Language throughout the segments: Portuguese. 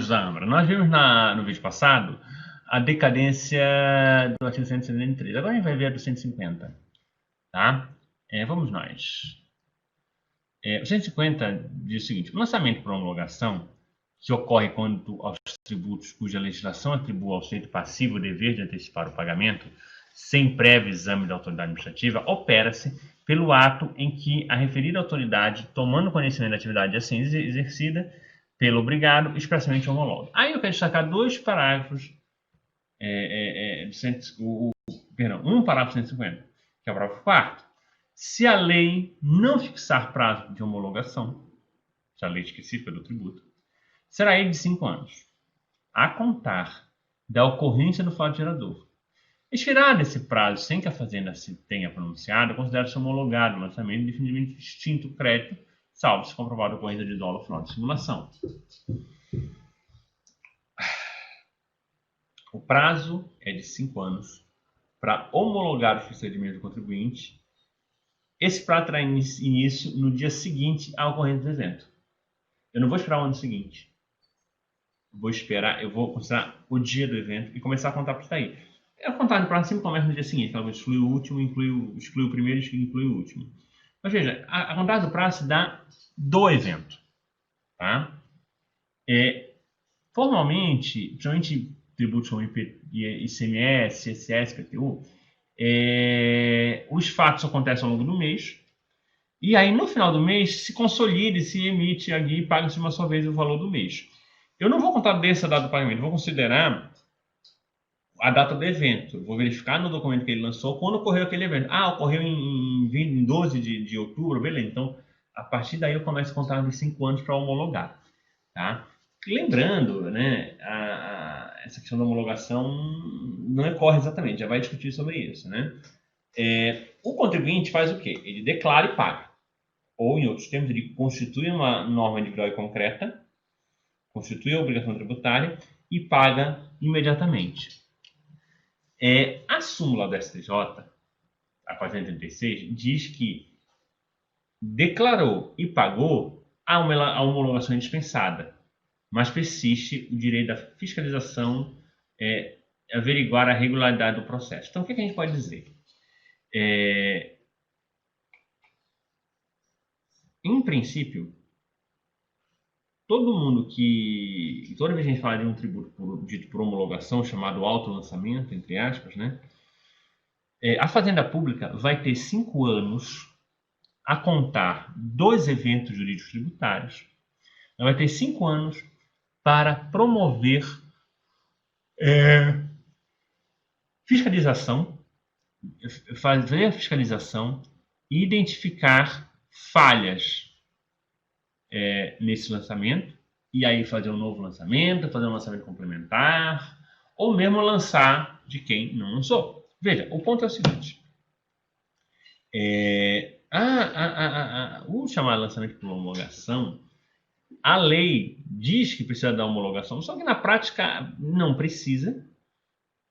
da Âmara. Nós vimos no vídeo passado a decadência do artigo 173. Agora a gente vai ver a do 150. Tá? Vamos nós. O 150 diz o seguinte: o lançamento por homologação, que ocorre quando aos tributos cuja legislação atribua ao sujeito passivo o dever de antecipar o pagamento, sem prévio exame da autoridade administrativa, opera-se pelo ato em que a referida autoridade, tomando conhecimento da atividade assim exercida pelo obrigado, expressamente homologa. Aí eu quero destacar dois parágrafos, um parágrafo 150, que é o parágrafo 4º. Se a lei não fixar prazo de homologação, se a lei específica do tributo, será ele de 5 anos, a contar da ocorrência do fato gerador. Expirado esse prazo sem que a Fazenda se tenha pronunciado, considera-se homologado o lançamento e definitivamente extinto o crédito, salvo se comprovado a ocorrência de dolo ao final de simulação. O prazo é de 5 anos para homologar os procedimentos do contribuinte. Esse prazo terá início no dia seguinte à ocorrência do evento. Eu não vou esperar o ano seguinte. Eu vou considerar o dia do evento e começar a contar por isso aí. A contagem do prazo sempre começa no dia seguinte. Ela exclui o último, exclui o primeiro e inclui o último. Mas veja, a contagem do prazo se dá do evento. Tá? Formalmente, principalmente tributos como ICMS, ISS, IPTU, os fatos acontecem ao longo do mês, e aí no final do mês se consolida e se emite ali e paga-se uma só vez o valor do mês. Eu não vou contar dessa data do pagamento, vou considerar a data do evento. Vou verificar no documento que ele lançou quando ocorreu aquele evento. Ocorreu em 12 de outubro, beleza. Então, a partir daí eu começo a contar de 5 anos para homologar. Tá? Lembrando, né, essa questão da homologação não ocorre exatamente, já vai discutir sobre isso. Né? O contribuinte faz o quê? Ele declara e paga. Ou, em outros termos, ele constitui uma norma individual e concreta, constitui a obrigação tributária e paga imediatamente. A súmula do STJ, a 436, diz que declarou e pagou a homologação indispensada, mas persiste o direito da fiscalização averiguar a regularidade do processo. Então, o que a gente pode dizer? Em princípio, toda vez que a gente fala de um tributo dito por homologação, chamado autolançamento, entre aspas, né, a Fazenda Pública vai ter 5 anos a contar dos eventos jurídicos tributários. Ela vai ter 5 anos para promover fiscalização, fazer a fiscalização e identificar falhas nesse lançamento, e aí fazer um novo lançamento, fazer um lançamento complementar, ou mesmo lançar de quem não lançou. Veja, o ponto é o seguinte: o chamado lançamento por homologação, a lei diz que precisa da homologação, só que na prática não precisa,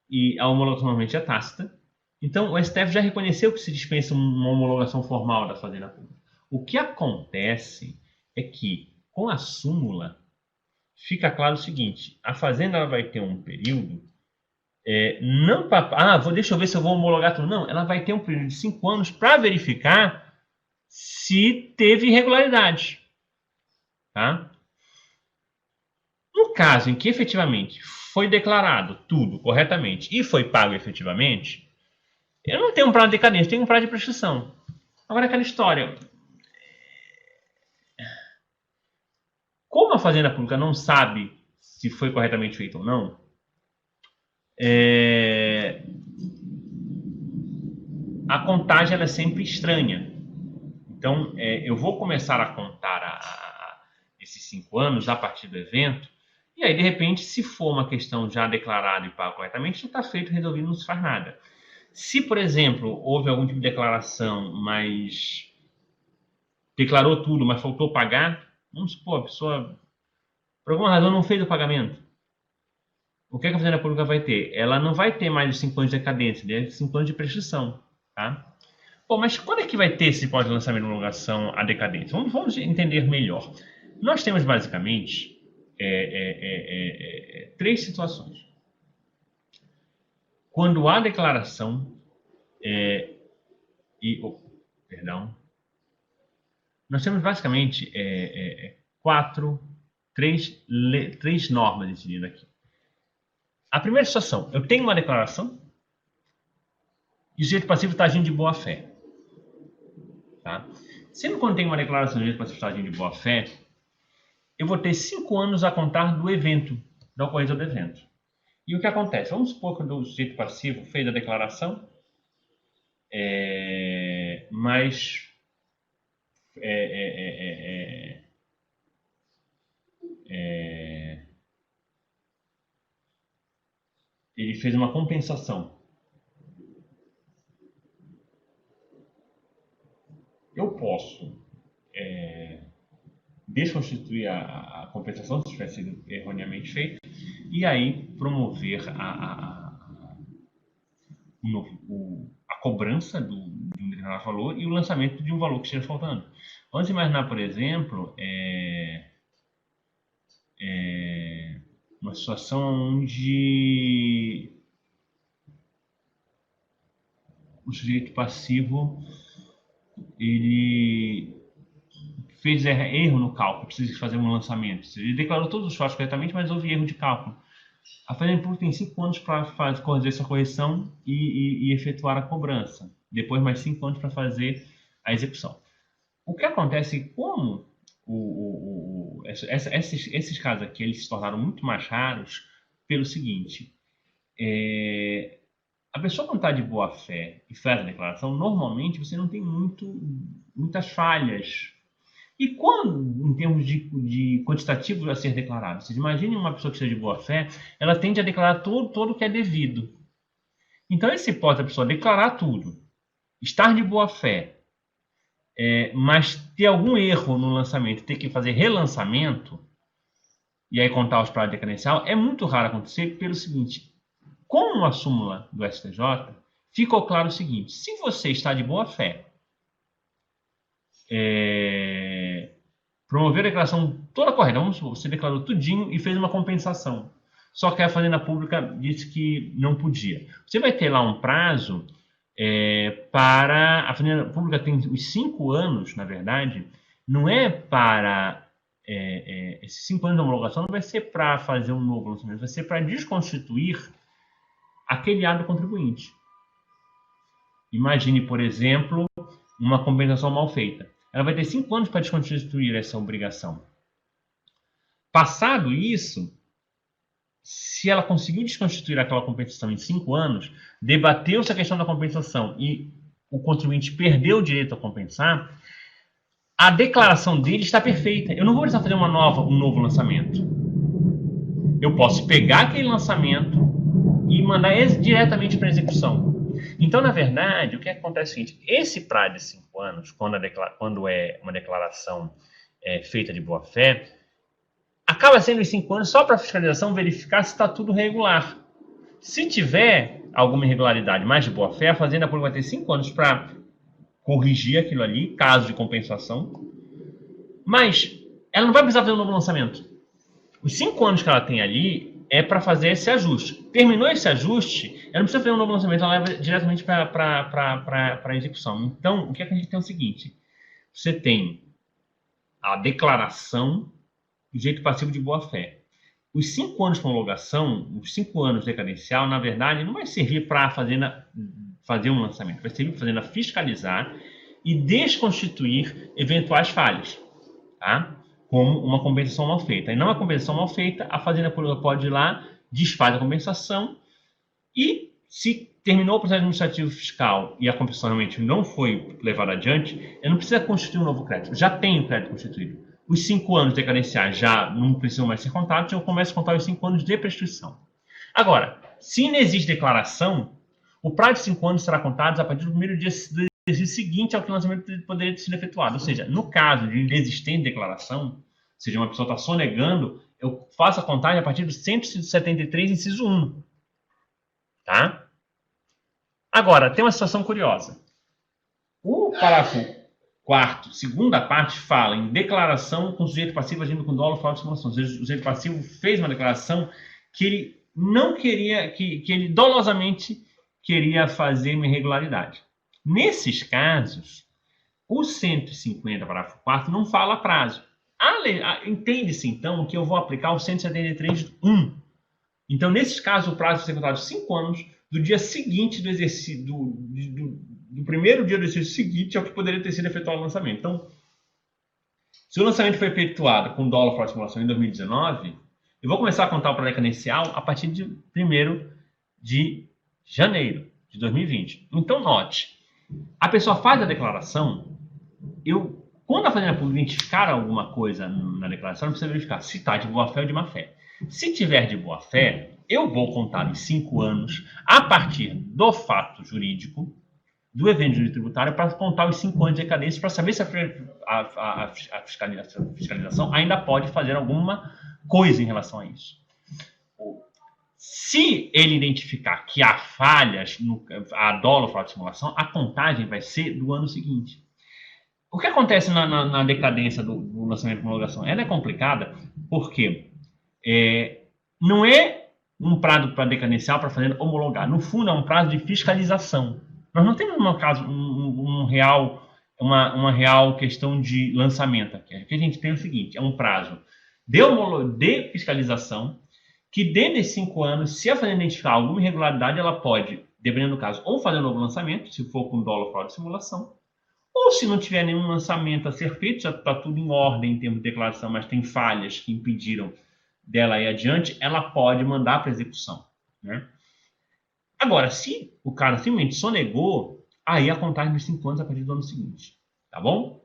e a homologação normalmente é tácita. Então o STF já reconheceu que se dispensa uma homologação formal da Fazenda Pública. O que acontece é que, com a súmula, fica claro o seguinte: a Fazenda ela vai ter um período, não para, deixa eu ver se eu vou homologar tudo. Não, ela vai ter um período de 5 anos para verificar se teve irregularidade. Tá? No caso em que efetivamente foi declarado tudo corretamente e foi pago efetivamente, eu não tenho um prazo de decadência, eu tenho um prazo de prescrição. Agora, aquela história: como a Fazenda Pública não sabe se foi corretamente feito ou não, a contagem ela é sempre estranha. Então, eu vou começar a contar esses 5 anos a partir do evento, e aí, de repente, se for uma questão já declarada e paga corretamente, já está feito, resolvido, não se faz nada. Se, por exemplo, houve algum tipo de declaração, mas declarou tudo, mas faltou pagar, vamos supor, a pessoa, por alguma razão, não fez o pagamento. O que a Fazenda Pública vai ter? Ela não vai ter mais os 5 anos de decadência, né? 5 anos de prescrição. Tá? Bom, mas quando é que vai ter esse pós-lançamento de homologação a decadência? Vamos entender melhor. Nós temos, basicamente, três situações. Quando há declaração perdão, nós temos basicamente três normas decididas aqui. A primeira situação, eu tenho uma declaração e o sujeito passivo está agindo de boa fé. Tá? Sempre quando tem uma declaração de sujeito passivo está agindo de boa fé, eu vou ter 5 anos a contar do evento, da ocorrência do evento. E o que acontece? Vamos supor que o sujeito passivo fez a declaração, mas ele fez uma compensação. Eu posso desconstituir a compensação, se tiver sido erroneamente feita, e aí promover a cobrança de um determinado valor e o lançamento de um valor que esteja faltando. Vamos imaginar, por exemplo, uma situação onde o sujeito passivo ele fez erro no cálculo, precisa fazer um lançamento. Ele declarou todos os fatos corretamente, mas houve erro de cálculo. A Fazenda Pública tem 5 anos para fazer essa correção e efetuar a cobrança. Depois mais 5 anos para fazer a execução. O que acontece, como esses casos aqui eles se tornaram muito mais raros pelo seguinte, a pessoa quando está de boa fé e faz a declaração, normalmente você não tem muitas falhas. E quando, em termos de quantitativo a ser declarado, vocês imaginem uma pessoa que seja de boa fé, ela tende a declarar todo o que é devido. Então, esse pode a pessoa declarar tudo, estar de boa fé, mas ter algum erro no lançamento, ter que fazer relançamento, e aí contar os prazos de decadencial, é muito raro acontecer pelo seguinte, com a súmula do STJ, ficou claro o seguinte, se você está de boa fé, promover a declaração toda correta, vamos supor, você declarou tudinho e fez uma compensação, só que a Fazenda Pública disse que não podia. Você vai ter lá um prazo para... A Fazenda Pública tem os 5 anos, na verdade, não é para... esses 5 anos de homologação não vai ser para fazer um novo lançamento, vai ser para desconstituir aquele ato do contribuinte. Imagine, por exemplo, uma compensação mal feita. Ela vai ter 5 anos para desconstituir essa obrigação. Passado isso, se ela conseguiu desconstituir aquela compensação em 5 anos, debateu-se a questão da compensação e o contribuinte perdeu o direito a compensar, a declaração dele está perfeita. Eu não vou precisar fazer um novo lançamento. Eu posso pegar aquele lançamento e mandar diretamente para a execução. Então, na verdade, o que acontece é o seguinte, esse prazo de 5 anos, quando é uma declaração feita de boa fé, acaba sendo os 5 anos só para a fiscalização verificar se está tudo regular. Se tiver alguma irregularidade mais de boa fé, a Fazenda Pública vai ter 5 anos para corrigir aquilo ali, caso de compensação, mas ela não vai precisar fazer um novo lançamento. Os 5 anos que ela tem ali é para fazer esse ajuste. Terminou esse ajuste, ela não precisa fazer um novo lançamento, ela leva diretamente para a execução. Então, o que a gente tem é o seguinte, você tem a declaração do jeito passivo de boa-fé. Os 5 anos de homologação, os 5 anos decadencial, na verdade, não vai servir para a Fazenda fazer um lançamento, vai servir para a Fazenda fiscalizar e desconstituir eventuais falhas, tá? Como uma compensação mal feita. E não a compensação mal feita, a Fazenda Pública pode ir lá, desfaz a compensação e, se terminou o processo administrativo fiscal e a compensação realmente não foi levada adiante, ele não precisa constituir um novo crédito, já tem o crédito constituído. Os 5 anos decadenciais já não precisam mais ser contados, eu começo a contar os 5 anos de prescrição. Agora, se não existe declaração, o prazo de 5 anos será contado a partir do primeiro dia seguinte ao que o lançamento poderia ter sido efetuado. Ou seja, no caso de inexistente declaração, ou seja, uma pessoa está sonegando, eu faço a contagem a partir do 173, inciso 1. Tá? Agora, tem uma situação curiosa. O parágrafo Quarto, segunda parte fala em declaração com sujeito passivo agindo com dolo, fraude e simulação. Ou seja, o sujeito passivo fez uma declaração que ele não queria, que ele dolosamente queria fazer uma irregularidade. Nesses casos, o 150, parágrafo 4º, não fala prazo. Entende-se, então, que eu vou aplicar o 173.1. Então, nesses casos, o prazo vai ser contado 5 anos do dia seguinte do exercício, do primeiro dia do exercício seguinte ao que poderia ter sido efetuado o lançamento. Então, se o lançamento foi efetuado com dolo, fraude e simulação em 2019, eu vou começar a contar o prazo decadencial a partir de 1º de janeiro de 2020. Então, note, a pessoa faz a declaração, quando a Fazenda Pública identificar alguma coisa na declaração, precisa verificar se está de boa fé ou de má fé. Se tiver de boa fé, eu vou contar em 5 anos, a partir do fato jurídico, do evento jurídico tributário, para contar os 5 anos de decadência, para saber se a fiscalização ainda pode fazer alguma coisa em relação a isso. Se ele identificar que há falhas, há dolo, fraude e simulação, a contagem vai ser do ano seguinte. O que acontece na decadência do lançamento de homologação? Ela é complicada porque não é um prazo para decadencial para fazer homologar. No fundo, é um prazo de fiscalização. Nós não temos, no caso, uma real questão de lançamento aqui. O que a gente tem é o seguinte, é um prazo de fiscalização que dentro desses 5 anos, se a Fazenda identificar alguma irregularidade, ela pode, dependendo do caso, ou fazer um novo lançamento, se for com dolo, fraude e simulação, ou se não tiver nenhum lançamento a ser feito, já está tudo em ordem em termos de declaração, mas tem falhas que impediram dela ir adiante, ela pode mandar para execução, né? Agora, se o cara simplesmente sonegou, aí a contagem dos 5 anos a partir do ano seguinte, tá bom?